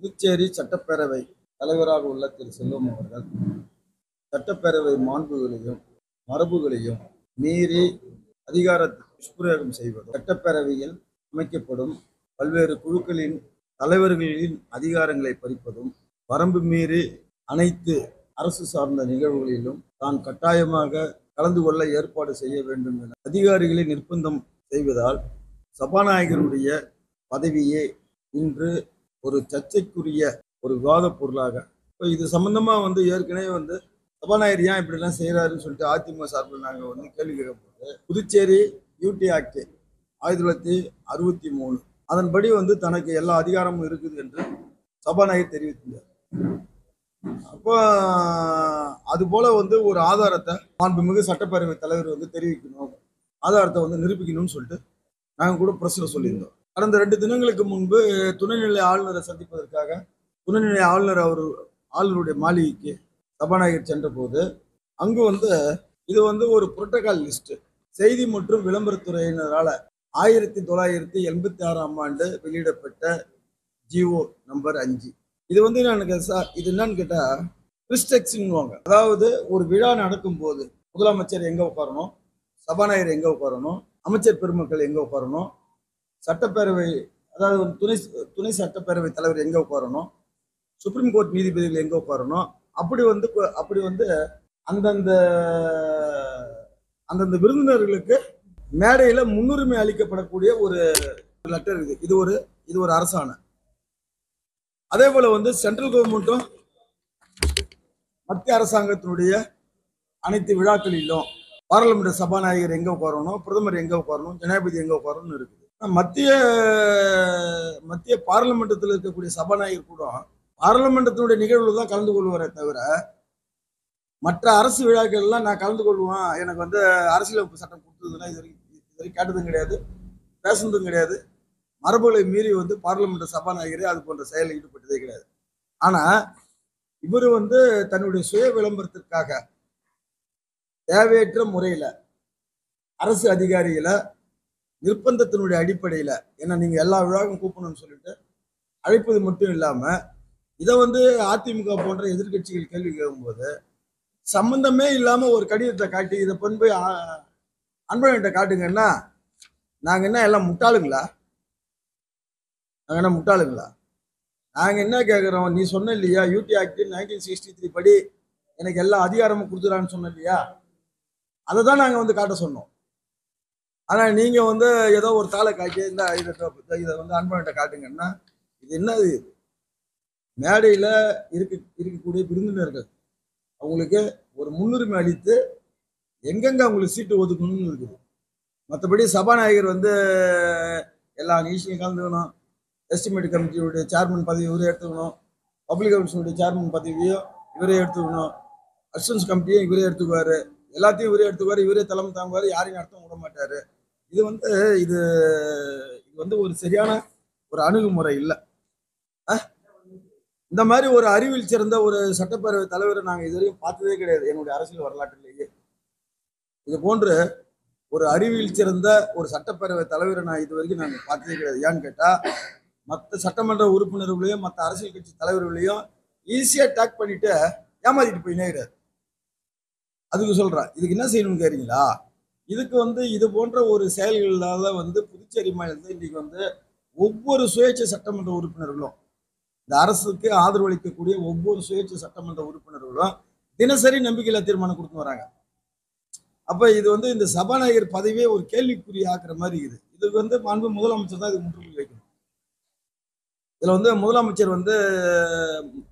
புதுச்சேரி சட்டப்பேரவை தலைவராக உள்ள திரு செல்வம் அவர்கள் சட்டப்பேரவை மாண்புகளையும் மரபுகளையும் மீறி அதிகாரத்தை துஷ்பிரயோகம் செய்வதும், சட்டப்பேரவையில் அமைக்கப்படும் பல்வேறு குழுக்களின் தலைவர்களின் அதிகாரங்களை பறிப்பதும், வரம்பு மீறி அனைத்து அரசு சார்ந்த நிகழ்வுகளிலும் தான் கட்டாயமாக கலந்து கொள்ள ஏற்பாடு செய்ய வேண்டும் என அதிகாரிகளை நிர்பந்தம் செய்வதால் சபாநாயகருடைய பதவியே இன்று ஒரு சர்ச்சைக்குரிய ஒரு விவாத பொருளாக இப்போ இது சம்பந்தமா ஏற்கனவே சபாநாயகர் ஏன் இப்படிலாம் செய்யறாருன்னு சொல்லிட்டு அதிமுக சார்பில் நாங்கள் கேள்வி கேட்கும்போது, புதுச்சேரி யூடி ஆக்ட் 1963 அதன்படி தனக்கு எல்லா அதிகாரமும் இருக்குது என்று சபாநாயகர் தெரிவித்தார். அப்போ அது போல ஒரு ஆதாரத்தை மாண்புமிகு சட்டப்பேரவை தலைவர் தெரிவிக்கணும், ஆதாரத்தை நிரூபிக்கணும்னு சொல்லிட்டு நாங்கள் கூட பிரஸ்ல சொல்லியிருந்தோம். கடந்த 2 தினங்களுக்கு முன்பு துணைநிலை ஆளுநரை சந்திப்பதற்காக துணைநிலை ஆளுநர் ஆளுநருடைய மாளிகைக்கு சபாநாயகர் சென்ற போது அங்கு இது ஒரு புரோட்டோகால் லிஸ்ட், செய்தி மற்றும் விளம்பரத்துறையினரால 1986ஆம் ஆண்டு வெளியிடப்பட்ட ஜிஓ நம்பர் 5. இது இது என்னன்னு கேட்டா ரிஸ்ட்ரிக்ஷன்வாங்க. அதாவது ஒரு விழா நடக்கும் போது முதலமைச்சர் எங்க உட்காரணும், சபாநாயகர் எங்க உட்காரணும், அமைச்சர் பெருமக்கள் எங்க உட்காரணும், சட்டப்பேரவை அதாவது துணை சட்டப்பேரவை தலைவர் எங்க உட்காரணும், சுப்ரீம் கோர்ட் நீதிபதிகள் எங்க உட்காரணும், அப்படி அந்தந்த அந்தந்த விருந்தினர்களுக்கு மேடையில முன்னுரிமை அளிக்கப்படக்கூடிய ஒரு லெட்டர் இருக்குது. இது ஒரு அரசாணை. அதே போல சென்ட்ரல் கவர்மெண்ட்டும் மத்திய அரசாங்கத்தினுடைய அனைத்து விழாக்களிலும் பாராளுமன்ற சபாநாயகர் எங்க உட்காரணும், பிரதமர் எங்க உட்காரணும், ஜனாதிபதி எங்க உட்காரணும்னு இருக்குது. மத்திய பாராளுமன்றத்தில் இருக்கக்கூடிய சபாநாயகர் கூட பாராளுமன்றத்தினுடைய நிகழ்வுல தான் கலந்து கொள்வாரே தவிர, மற்ற அரசு விழாக்கள்லாம் நான் கலந்து கொள்வேன், எனக்கு அரசியலமைப்பு சட்டம் கொடுத்ததுன்னா இது வரைக்கும் கேட்டதும் கிடையாது, பேசுனதும் கிடையாது. மரபுகளை மீறி பாராளுமன்ற சபாநாயகரே அது போன்ற செயலில் ஈடுபட்டதே கிடையாது. ஆனா இவர் தன்னுடைய சுய விளம்பரத்திற்காக தேவையற்ற முறையில அரசு அதிகாரிகளை நிர்பந்தத்தினுடைய அடிப்படையில ஏன்னா நீங்க எல்லா விழாவும் கூப்பிடணும்னு சொல்லிட்டு அழைப்பது மட்டும் இல்லாம இதை அதிமுக போன்ற எதிர்கட்சிகள் கேள்வி கேட்கும்போது சம்பந்தமே இல்லாம ஒரு கடிதத்தை காட்டி இதை போய் அன்பழகன்கிட்ட காட்டுங்கன்னா நாங்க என்ன எல்லாம் முட்டாளுங்களா? நாங்க என்ன கேட்கிறோம், நீ சொன்ன இல்லையா யூடி ஆக்ட் 1963 படி எனக்கு எல்லா அதிகாரமும் கொடுத்துறான்னு சொன்ன இல்லையா, அதை தான் நாங்க காட்ட சொன்னோம். ஆனா நீங்க ஏதோ ஒரு தாளை காட்டி இதை அன்பழகன்கிட்ட காட்டுங்கன்னா இது என்னது? மேடையில இருக்கக்கூடிய விருந்தினர்கள் அவங்களுக்கு ஒரு முன்னுரிமை அளித்து எங்கெங்க அவங்களுக்கு சீட்டு ஒதுக்கணும்னு இருக்குது. மற்றபடி சபாநாயகர் எல்லா நிகழ்ச்சியும் கலந்துக்கணும், எஸ்டிமேட் கமிட்டியுடைய சேர்மன் பதவி இவரே எடுத்துக்கணும், பப்ளிக் கமிஷனுடைய சேர்மன் பதவியும் இவரே எடுத்துக்கணும், அசிஸ்டன்ஸ் கமிட்டியும் இவரே எடுத்துக்குவாரு, எல்லாத்தையும் இவரே எடுத்துக்குவாரு, இவரே தலைமை தாங்குவாரு, யாரையும் நடத்த விட மாட்டாரு. இது இது ஒரு சரியான ஒரு அணுகுமுறை இல்லை. இந்த மாதிரி ஒரு அறிவில் சிறந்த ஒரு சட்டப்பேரவை தலைவரை நாங்கள் இதுவரையும் பார்த்ததே கிடையாது என்னுடைய அரசியல் வரலாற்றிலேயே. இது போன்று ஒரு அறிவியல் சிறந்த ஒரு சட்டப்பேரவை தலைவரை நான் இது வரைக்கும் நாங்கள் பார்த்ததே கிடையாது. ஏன்னு கேட்டா மற்ற சட்டமன்ற உறுப்பினர்களையும் மற்ற அரசியல் கட்சி தலைவர்களையும் ஈஸியா டேக் பண்ணிட்டு ஏமாத்திட்டு போய் நேராரு. அதுக்கு சொல்றேன், இதுக்கு என்ன செய்யணும்னு கேறீங்களா? இதுக்கு இது போன்ற ஒரு செயல்களால புதுச்சேரி மாநிலத்தில் இன்னைக்கு ஒவ்வொரு சுயேட்சை சட்டமன்ற உறுப்பினர்களும் இந்த அரசுக்கு ஆதரவு அளிக்கக்கூடிய ஒவ்வொரு சுயேட்சை சட்டமன்ற உறுப்பினர்களும் தினசரி நம்பிக்கையில்லா தீர்மானம் கொடுத்து வராங்க. அப்ப இது இந்த சபாநாயகர் பதவியே ஒரு கேள்விக்குறி ஆக்குற மாதிரி இருக்குது. இதுக்கு மாண்பு முதலமைச்சர் தான் இது முற்றுப்புள்ளி வைக்கணும். இதுல முதலமைச்சர்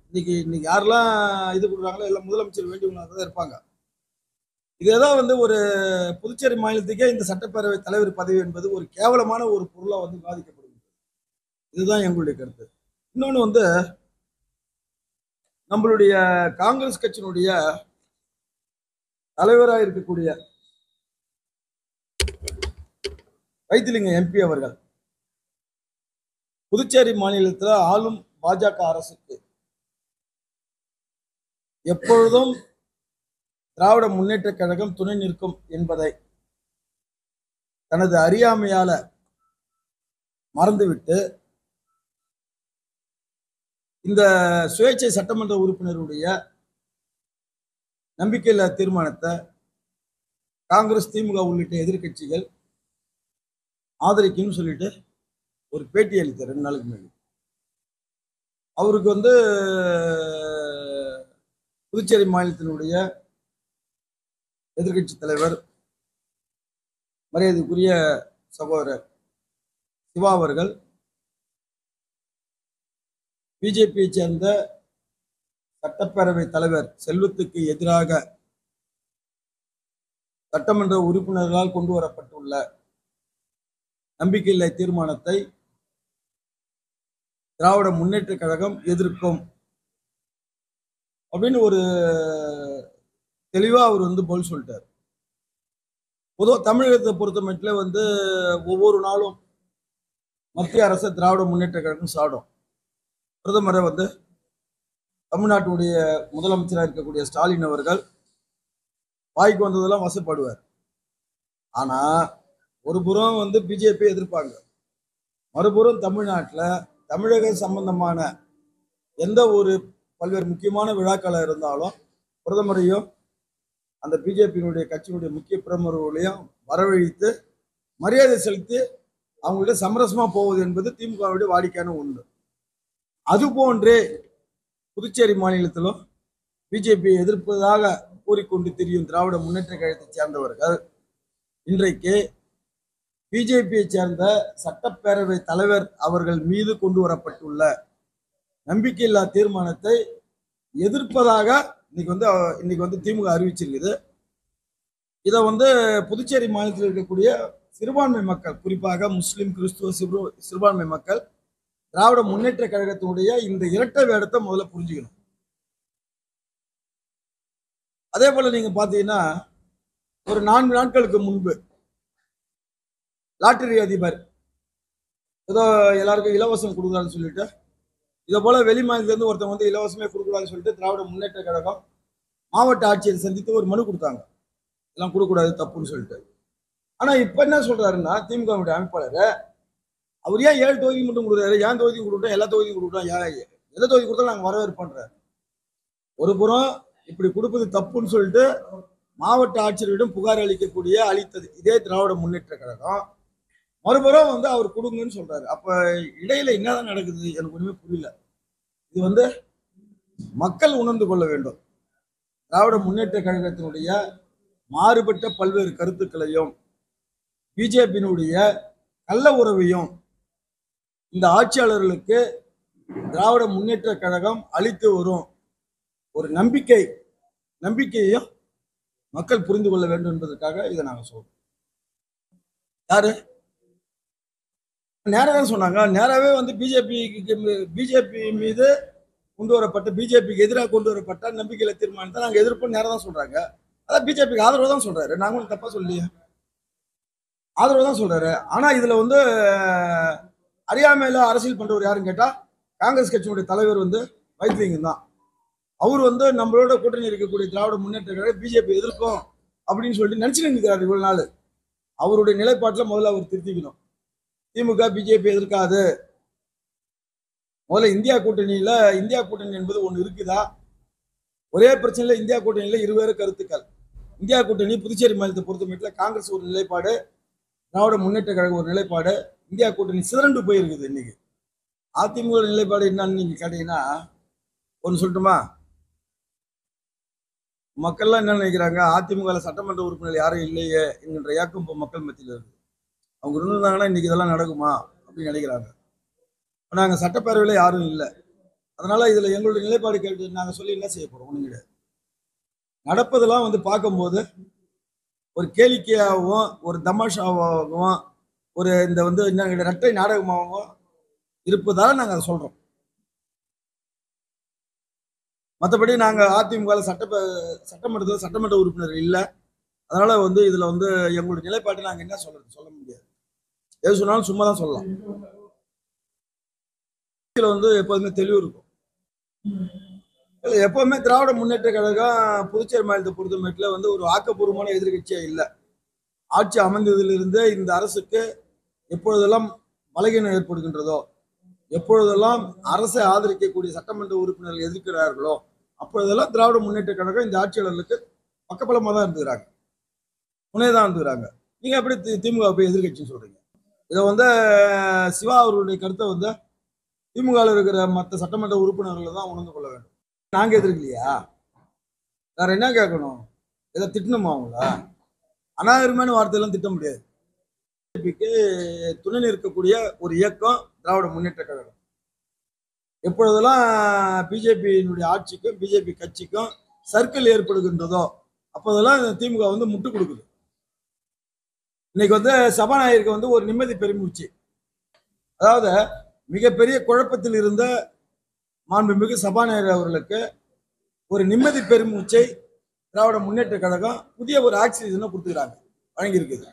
இன்னைக்கு யாரெல்லாம் இது கொடுக்குறாங்களோ எல்லாம் முதலமைச்சர் வேண்டியவங்களாக தான் இருப்பாங்க. இதேதான் ஒரு புதுச்சேரி மாநிலத்துக்கே இந்த சட்டப்பேரவை தலைவர் பதவி என்பது ஒரு கேவலமான ஒரு பொருளா பாதிக்கப்படுகிறது. இதுதான் எங்களுடைய கருத்து. இன்னொன்னு நம்மளுடைய காங்கிரஸ் கட்சியினுடைய தலைவராக இருக்கக்கூடிய வைத்திலிங்க எம்பி அவர்கள் புதுச்சேரி மாநிலத்தில் ஆளும் பாஜக அரசுக்கு எப்பொழுதும் திராவிட முன்னேற்ற கழகம் துணை நிற்கும் என்பதை தனது அறியாமையால மறந்துவிட்டு இந்த சுயேட்சை சட்டமன்ற உறுப்பினருடைய நம்பிக்கையில்லா தீர்மானத்தை காங்கிரஸ், திமுக உள்ளிட்ட எதிர்கட்சிகள் ஆதரிக்கும்னு சொல்லிட்டு ஒரு பேட்டி அளித்தார் 2 நாளுக்கு முன்னாடி. அவருக்கு புதுச்சேரி மாநிலத்தினுடைய எதிர்கட்சி தலைவர், மரியாதைக்குரிய சகோதரர் சிவா அவர்கள் பிஜேபியை சேர்ந்த சட்டப்பேரவை தலைவர் செல்வத்துக்கு எதிராக சட்டமன்ற உறுப்பினர்களால் கொண்டு வரப்பட்டுள்ள நம்பிக்கையில்லா தீர்மானத்தை திராவிட முன்னேற்ற கழகம் எதிர்க்கும் அப்படின்னு ஒரு தெளிவா அவர் பதில் சொல்லிட்டார். பொதுவாக தமிழகத்தை பொறுத்த மட்டும் ஒவ்வொரு நாளும் மத்திய அரசு திராவிட முன்னேற்ற கழகம் சாடும். பிரதமரை தமிழ்நாட்டுடைய முதலமைச்சராக இருக்கக்கூடிய ஸ்டாலின் அவர்கள் வாய்க்கு வந்ததெல்லாம் வசப்படுவார். ஆனா ஒரு புறம் பிஜேபி எதிர்ப்பாங்க, மறுபுறம் தமிழ்நாட்டில் தமிழக சம்பந்தமான எந்த ஒரு பல்வேறு முக்கியமான விழாக்கள் இருந்தாலும் பிரதமரையும் அந்த பிஜேபியினுடைய கட்சியினுடைய முக்கிய பிரமுகர்களையும் வரவழைத்து மரியாதை செலுத்தி அவங்கள்ட்ட சமரசமா போவது என்பது திமுகவுடைய வாடிக்கையான ஒன்று. அதுபோன்றே புதுச்சேரி மாநிலத்திலும் பிஜேபியை எதிர்ப்பதாக கூறிக்கொண்டு திரியும் திராவிட முன்னேற்ற கழகத்தை சேர்ந்தவர்கள் இன்றைக்கு பிஜேபியை சேர்ந்த சட்டப்பேரவை தலைவர் அவர்கள் மீது கொண்டு வரப்பட்டுள்ள நம்பிக்கையில்லா தீர்மானத்தை எதிர்ப்பதாக இன்னைக்கு திமுக அறிவிச்சிருக்குது. இதை புதுச்சேரி மாநிலத்தில் இருக்கக்கூடிய சிறுபான்மை மக்கள், குறிப்பாக முஸ்லிம், கிறிஸ்துவ சிறுபான்மை மக்கள் திராவிட முன்னேற்ற கழகத்தினுடைய இந்த இரட்டை வேடத்தை முதல்ல புரிஞ்சுக்கணும். அதே போல நீங்க பாத்தீங்கன்னா ஒரு 4 நாட்களுக்கு முன்பு லாட்டரி அதிபர் ஏதோ எல்லாருக்கும் இலவசம் கொடுக்குறான்னு சொல்லிட்டு, இதை போல வெளி மாநிலத்திலிருந்து ஒருத்தவங்க இலவசமே கொடுக்கூடாதுன்னு சொல்லிட்டு திராவிட முன்னேற்ற கழகம் மாவட்ட ஆட்சியரை சந்தித்து ஒரு மனு கொடுத்தாங்க, இதெல்லாம் கொடுக்கூடாது, தப்புன்னு சொல்லிட்டு. ஆனா இப்ப என்ன சொல்றாருன்னா திமுக அமைப்பாளர், அவர் ஏன் 7 தொகுதி மட்டும் கொடுக்குறாரு, ஏன் தொகுதி கொடுத்தோம், எல்லா தொகுதியும் கொடுத்தோம், எந்த தொகுதி கொடுத்தாலும் நாங்கள் வரவேற்போன்றார். ஒரு புறம் இப்படி கொடுப்பது தப்புன்னு சொல்லிட்டு மாவட்ட ஆட்சியரிடம் புகார் அளித்தது இதே திராவிட முன்னேற்ற கழகம், மறுபுறம் அவர் கொடுங்கன்னு சொல்றாரு. அப்ப இடையில என்னதான் நடக்குது எனக்கு ஒண்ணுமே புரியல. இது மக்கள் உணர்ந்து கொள்ள வேண்டும். திராவிட முன்னேற்ற கழகத்தினுடைய மாறுபட்ட பல்வேறு கருத்துக்களையும் பிஜேபியினுடைய கள்ள உறவையும் இந்த ஆட்சியாளர்களுக்கு திராவிட முன்னேற்ற கழகம் அளித்து வரும் ஒரு நம்பிக்கையையும் மக்கள் புரிந்து கொள்ள வேண்டும் என்பதற்காக இதை நாங்க சொல்றோம். யாரு நேரம் தான் சொன்னாங்க, நேராவே பிஜேபி மீது கொண்டு வரப்பட்ட, பிஜேபிக்கு எதிராக கொண்டு வரப்பட்ட நம்பிக்கையில்லா தீர்மானத்தை நாங்க எதிர்ப்போம் நேரம் தான் சொல்றாங்க. அதான் பிஜேபிக்கு ஆதரவு தான் சொல்றாரு, நாங்க ஒன்றும் தப்பா சொல்லியே, ஆதரவு தான் சொல்றாரு. ஆனா இதுல அறியாமையில அரசியல் பண்றவர் யாருன்னு கேட்டா காங்கிரஸ் கட்சியினுடைய தலைவர் வைத்திலிங்கம் தான். அவர் நம்மளோட கூட்டணி இருக்கக்கூடிய திராவிட முன்னேற்ற கழகம் பிஜேபி எதிர்க்கும் அப்படின்னு சொல்லிட்டு நினைச்சுட்டு இருக்கிறார் இவ்வளவு நாள். அவருடைய நிலைப்பாட்டுல முதல்ல அவர் திருத்திக்கணும். திமுக பிஜேபி எதிர்க்காது, முதல்ல இந்தியா கூட்டணி என்பது ஒண்ணு இருக்குதா? ஒரே பிரச்சனையில இந்தியா கூட்டணியில இருவேறு கருத்துக்கள். இந்தியா கூட்டணி புதுச்சேரி மாநிலத்தை பொறுத்த மட்டும் காங்கிரஸ் ஒரு நிலைப்பாடு, திராவிட முன்னேற்ற கழகம் ஒரு நிலைப்பாடு, இந்தியா கூட்டணி சிதறண்டு போயிருக்குது. இன்னைக்கு அதிமுக நிலைப்பாடு என்னன்னு நீங்க கேட்டீங்கன்னா ஒன்று சொல்லட்டுமா? மக்கள்லாம் என்ன நினைக்கிறாங்க, அதிமுக சட்டமன்ற உறுப்பினர் யாரும் இல்லையே என்கின்ற ஏக்கம் இப்போ மக்கள் மத்தியில் இருக்கு. அவங்க இருந்திருந்தாங்கன்னா இன்னைக்கு இதெல்லாம் நடக்குமா அப்படின்னு நினைக்கிறாங்க. நாங்கள் சட்டப்பேரவையில் யாரும் இல்லை, அதனால இதுல எங்களுடைய நிலைப்பாடு கேட்டு நாங்கள் சொல்லி என்ன செய்ய போறோம்? ஒன்றும் கிடையாது. நடப்பதெல்லாம் பார்க்கும்போது ஒரு கேளிக்கையாகவும் ஒரு தமாஷாவாகவும் ஒரு இந்த என்ன இரட்டை நாடகமாகவும் இருப்பதால நாங்கள் அதை சொல்றோம். மற்றபடி நாங்கள் அதிமுக சட்டமன்றத்தில் சட்டமன்ற உறுப்பினர் இல்லை, அதனால இதுல எங்களுடைய நிலைப்பாட்டை நாங்கள் என்ன சொல்ல முடியாது. எது சொன்னாலும் சும்மா தான் சொல்லலாம். எப்போதுமே தெளிவு இருக்கும். எப்பவுமே திராவிட முன்னேற்ற கழகம் புதுச்சேரி மாநிலத்தை பொறுத்தமட்டில் ஒரு ஆக்கப்பூர்வமான எதிர்கட்சியா இல்லை. ஆட்சி அமைந்ததிலிருந்து இந்த அரசுக்கு எப்பொழுதெல்லாம் பலகீனம் ஏற்படுகின்றதோ, எப்பொழுதெல்லாம் அரசை ஆதரிக்கக்கூடிய சட்டமன்ற உறுப்பினர்கள் எதிர்க்கிறார்களோ அப்பொழுதெல்லாம் திராவிட முன்னேற்ற கழகம் இந்த ஆட்சியாளர்களுக்கு பக்கபலமா தான் இருந்துக்கிறாங்க, துணை தான் இருந்துக்கிறாங்க. நீங்க எப்படி திமுக போய் எதிர்கட்சின்னு சொல்றீங்க? இதை வந்து சிவா அவர்களுடைய கருத்தை வந்து திமுக இருக்கிற மற்ற சட்டமன்ற உறுப்பினர்கள் தான் உணர்ந்து கொள்ள வேண்டும். நாங்க எதிர்க்கலையா? வேற என்ன கேட்கணும்? இதை திட்டணுமா அவங்கள? அநாகரிகமான வார்த்தையெல்லாம் திட்ட முடியாது. பிஜேபிக்கு துணை நிற்கக்கூடிய ஒரு இயக்கம் திராவிட முன்னேற்ற கழகம். எப்பொழுதெல்லாம் பிஜேபியினுடைய ஆட்சிக்கும் பிஜேபி கட்சிக்கும் சர்க்கிள் ஏற்படுகின்றதோ அப்போதெல்லாம் திமுக வந்து முட்டு கொடுக்குது. இன்னைக்கு வந்து சபாநாயகருக்கு வந்து ஒரு நிம்மதி பெருமூச்சு. அதாவது மிகப்பெரிய குழப்பத்தில் இருந்த மாண்புமிகு சபாநாயகர் அவர்களுக்கு ஒரு நிம்மதி பெருமூச்சை திராவிட முன்னேற்ற கழகம் புதிய ஒரு ஆக்சிஜனை கொடுத்துக்கிறாங்க, வழங்கியிருக்குது.